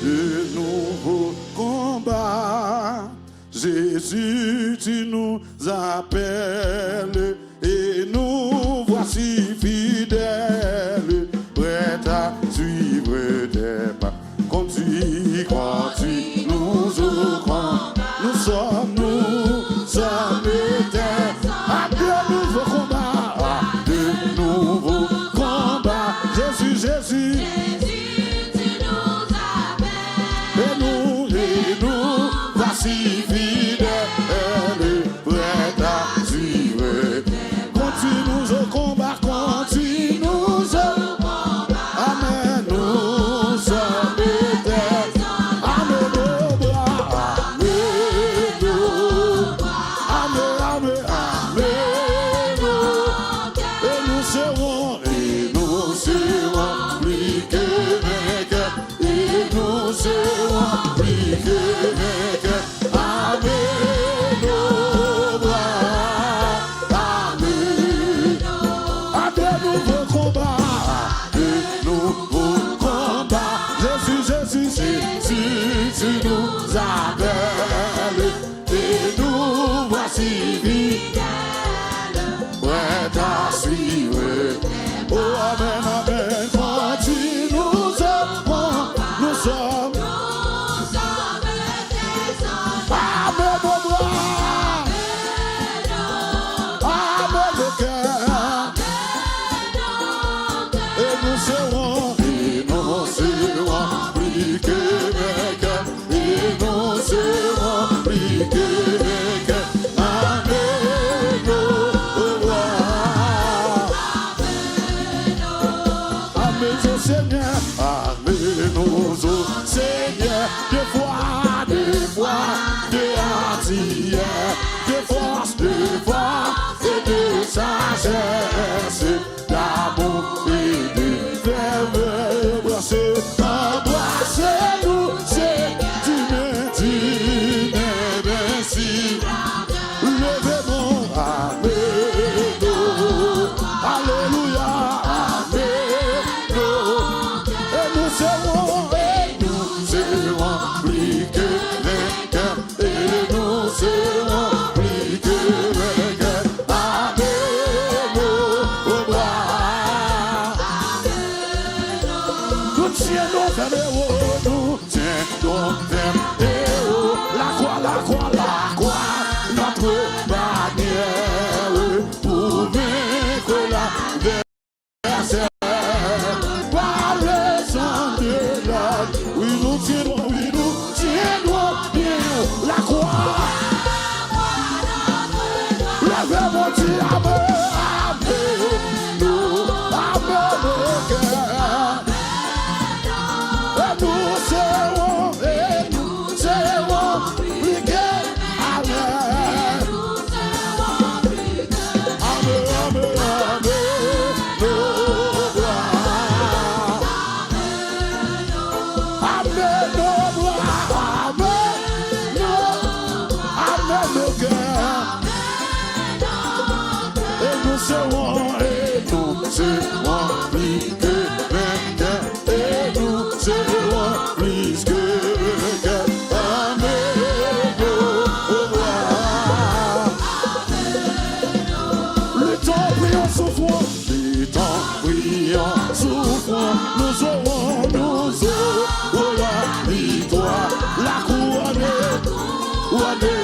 de nouveaux combats. Jésus, tu nous appelles et nous voici fidèles, prêts à suivre tes pas. Conduis, nous ouvrons, nous sommes éternels. À de nouveaux combats, de nouveaux combats. Jésus, Jésus. Si fidèle, prête à suivre. Continue au combat, continue au combat. Amen, nous sommes éternels. Amen, nos bras. Amen, nos bras. Amen, amen, amen. Et nous serons plus que vainqueurs. Et nous serons plus que vainqueurs. Tu nous appelles et nous voici fidèles, prêts à suivre. Oh, amen, amen. Continue, nous sommes. Amen, mon droit. Amen, le cœur. Et nous serons plus que vainqueurs. Et nous serons plus que vainqueurs. Amen, au roi. Amen, au Seigneur. Amen, au Seigneur. De foi, de ardillère, de force et de sagesse, d'amour et de ferveur. Embrassez-nous, c'est tu m'aimes ainsi. Levez-nous, amen, alléluia, amen. Et nous serons plus que vainqueurs. Et nous serons plus que vainqueurs. Amen, au bras. Nous tiendons vers les hauts, nous tiendons vers les hauts. La croix, notre bannière pour vaincre l'adversaire. Par le sang de l'homme, oui nous tiendrons bien la croix. Levez mon Dieu, amen, au cœur. Et nous serons plus que amen. Amen, nos bras. Amen, nos bras. Amen, nos cœurs. Et nous serons plus que vainqueurs. Et nous serons plus que vainqueurs. Amen, au roi. Le temps brillant souffrant, nous aurons la victoire, la couronne de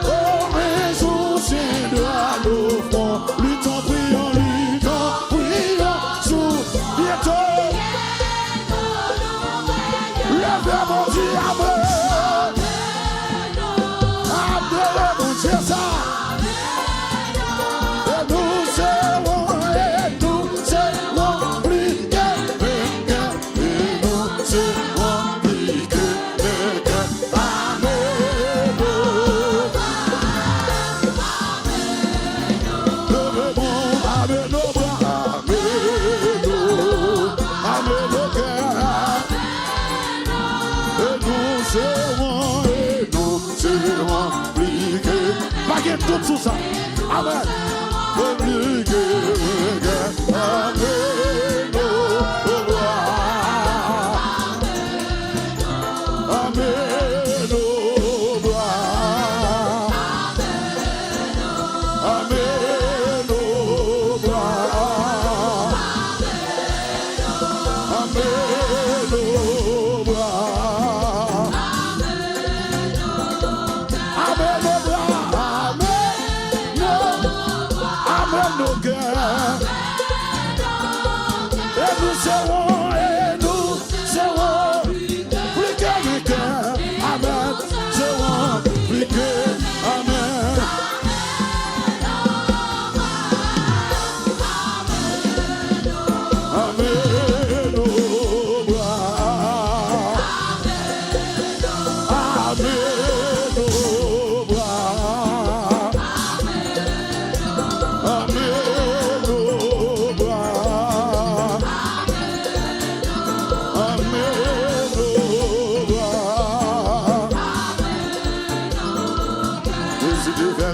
oh, raison, de nos fronts, luttons, prions, sous bientôt. Levez mon Dieu, amen. Amen, mon Dieu, ça. Et nous serons plus que vainqueurs. Et nous serons plus que vainqueurs. Amen. Amen, nos bras. Amen, nos cœurs. Et nous serons plus que. Baguette tout sous ça. Amen. Plus que. Amen, au roi.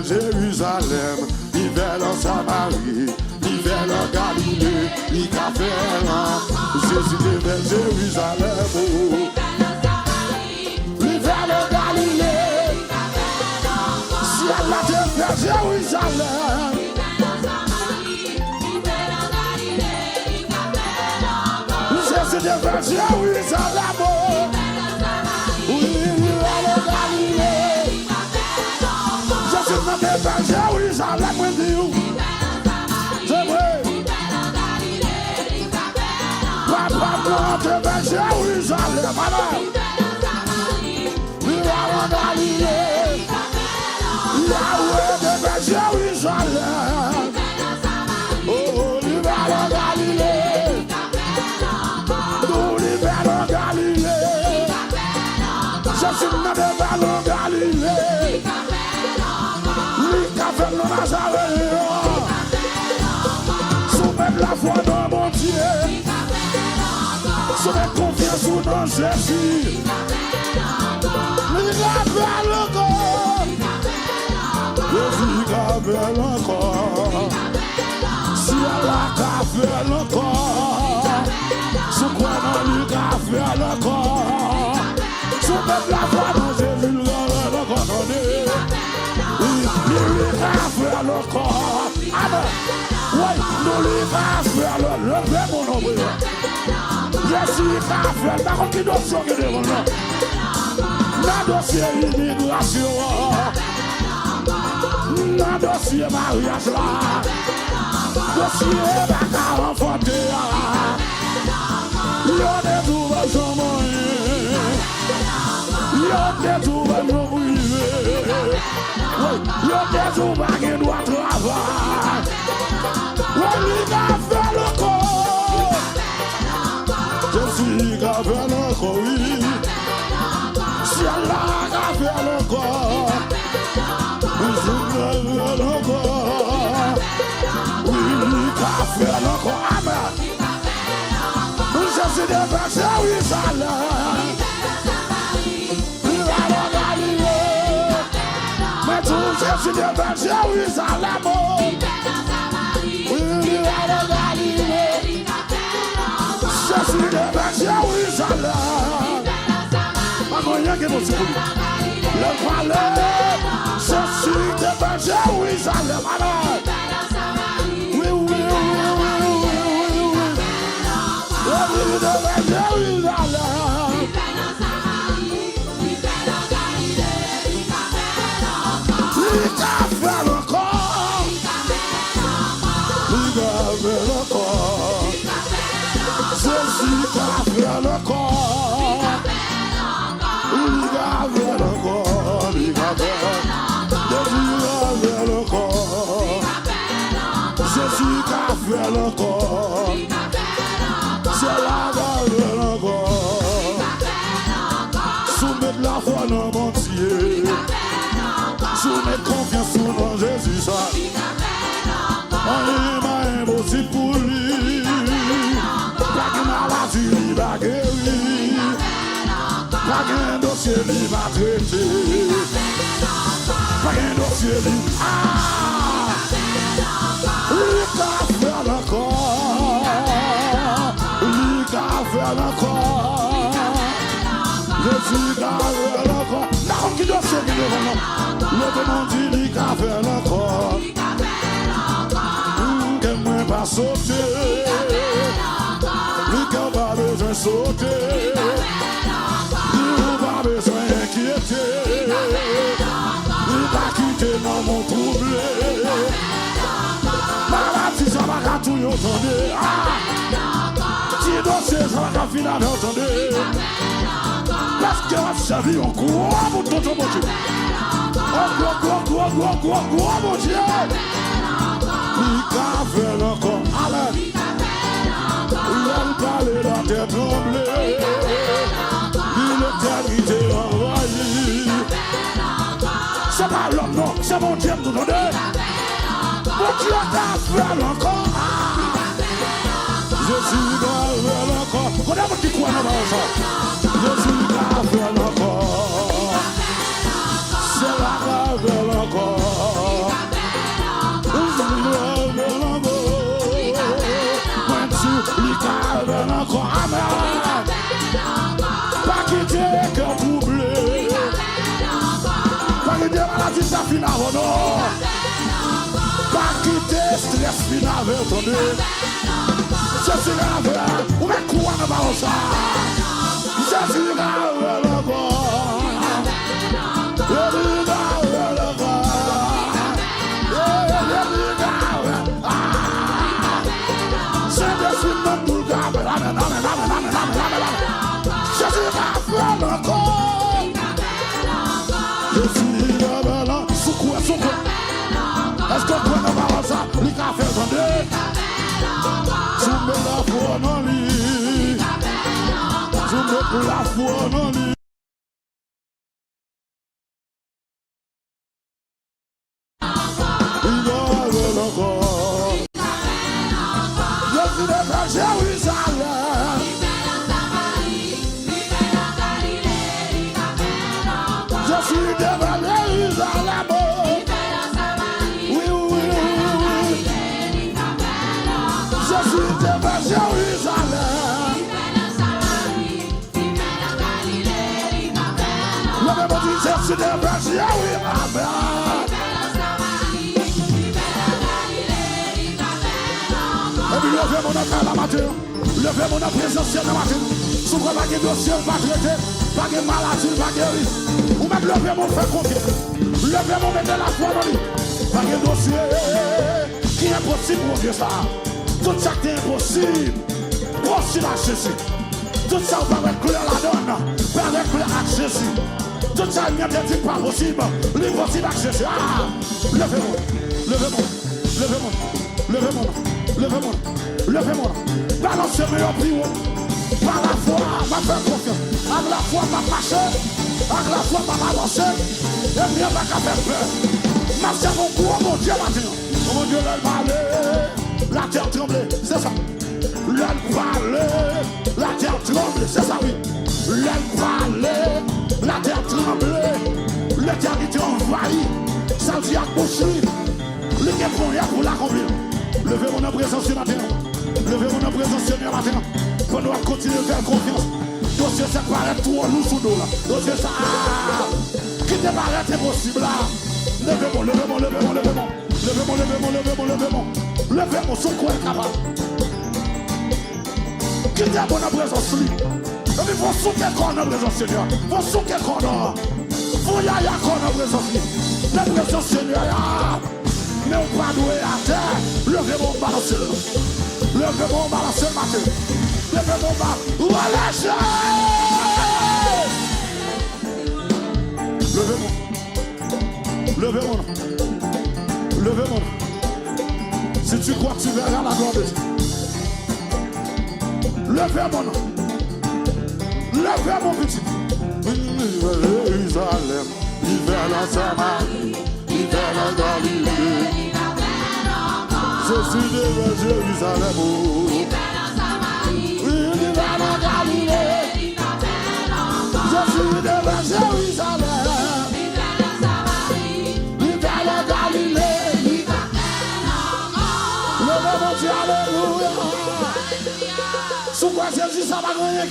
Jérusalem, il vers en Samarie, il vers en Galilée, il a fait Jésus est vers Jérusalem, il vers en Galilée, si elle a été vers Jérusalem. Jésus est vers Jérusalem, oui, il vers en Galilée. Jésus est vers Jérusalem, c'est vrai. Papa monte vers Jérusalem, il va en Galilée. Yahweh est vers Jérusalem. Oh, il va en Galilée. Nous, il va en Galilée. Jésus n'a pas vers en Galilée. Lui qui a fait le Nazareth. Soumettre la foi dans mon Dieu. Soumettre confiance dans Jésus. Lui qui a fait le corps. Jésus qui a fait le corps. Si elle a fait le corps. Sous quoi lui qui a fait le corps. Soumettre la foi dans Jésus. Le corps. Il a fait le corps. Amen. Oui, nous lui a fait le mon nom. Jésus a fait par contre qui doit sortir de mon nom. La dossier immigration. La dossier mariage là. Dossier baka enfanté. Y'en est tout va sans moyen. Y'en est tout va non privé. Y'en est tout va qui doit travailler. Oui, il a fait le corps. Jésus a fait le corps, oui. Si Allah a fait le corps. Jésus a fait le corps. Oui, il a fait le corps. Amen. Jésus est vers Jérusalem. Il va en Galilée. Mais tout Jésus est vers Jérusalem. Il va en Galilée. Jésus est vers Jérusalem. Pas moyen que vous soyez. Le palais. Jésus est vers Jérusalem. Amen. Oui, oui, oui, oui, oui, oui. Il est vers Jérusalem. Il a fait le corps. Il a fait le corps. Jésus a fait le corps. Il a fait le corps. Il a fait le corps. Jésus a fait le corps. C'est la gueule de corps. Soumettre la foi dans mon Dieu. Soumettre confiance dans Jésus. Ça. On est impossible pour lui. Pas de maladie, il va guérir. Pas de dossier, il va traiter. Pas de dossier, il a fait le corps. Il a fait le corps. Jésus a fait le corps. La robe qui doit se dire devant nous. Le démon dit il a fait le corps. Que moi pas sauter. Lui qui n'a pas besoin de sauter. Il n'a pas besoin d'inquiéter. Il va quitter dans mon troublé. Maladie, ça va tout entendre. Si dossier, ça va finir entendre. Parce que la vie, on croit pour ton bon Dieu. On croit mon Dieu. Il a fait le corps. Allez. Il a parlé la tête tremblée. Il l'éternité envahie. C'est pas l'homme, non. C'est mon Dieu, vous entendez? Mon Dieu t'a fait le corps. Jésus a fait le corps. Regardez mon petit coin là-bas. Jésus a fait le corps. C'est la grave le corps. Amen. Pas quitter cœur troublé. Pas quitter maladie ça finale, non. Pas quitter stress final, attendez. Je suis grave, ou même quoi ne va ça. Je suis grave, le corps. Est-ce qu'on peut avoir ça? Les cafés attendez. Soumets la foi dans lui. Soumets la foi dans lui. Il va avec encore. Je suis de Jérusalem. Je suis de Jérusalem. Jérusalem. Le même dit Jésus de Jérusalem. Et puis levez mon affaire la matin. Levez mon présentiel la matin. Si vous n'avez pas de dossier, pas traité, pas de maladie, pas guéri. Ou même levez mon frère confiance. Levez mon mettre la foi dans lui. Pas de dossier qui est impossible pour Dieu ça. Tout ça qui est impossible, possible à Jésus. Tout ça va avec clair la donne, pas avec clair à Jésus. Tout ça il n'y a bien dit pas possible, l'impossible à Jésus. Ah, levez-moi, levez-moi, levez-moi, levez-moi, levez-moi, levez-moi. Balancez-moi au plus haut. Par la foi, ma faire confiance. Avec la foi, ma marcher. Avec la foi, ma avancer. Et bien, ma faire peur. Ma c'est mon cours, mon Dieu, maintenant. Mon Dieu, elle va aller. La terre tremble, c'est ça. L'aile parlait, la terre tremble, c'est ça, oui. L'aile parlait, la terre tremble, l'éternité envahie. Ça dit à poursuivre, les guerres pour l'accomplir. Levez mon présence ce matin. Levez mon présence ce matin. Pour nous continuer à faire confiance. Dossier ça paraît trop lourd sous nous là. Dossier ça, qui te paraît impossible là. Levez-moi, levez-moi, levez-moi, levez-moi. Levez-moi, levez-moi, levez-moi, levez-moi. Levez-moi, son corps est capable. Qui est bon en présence lui. Et puis vous souquez corps en présence Seigneur. Vous souquez corps en. Vous y a corps en présence lui. La présence Seigneur. Mais on va douer à terre. Levez-moi, balancez le. Levez-moi, balancez le matin. Levez-moi, balancez. Levez-moi. Levez-moi. Levez-moi. Si tu crois que tu verras la gloire de Dieu. Levez mon nom. Levez mon petit. Jérusalem. Il vers la Samarie. Il vers la Galilée. Je suis de Jérusalem. Il vers la Samarie. Il vers la Galilée. Je suis de Jérusalem. Il vers la Samarie. Il vers la Galilée. Levez mon Dieu, alléluia. Sous quoi Jésus, ça va gagner.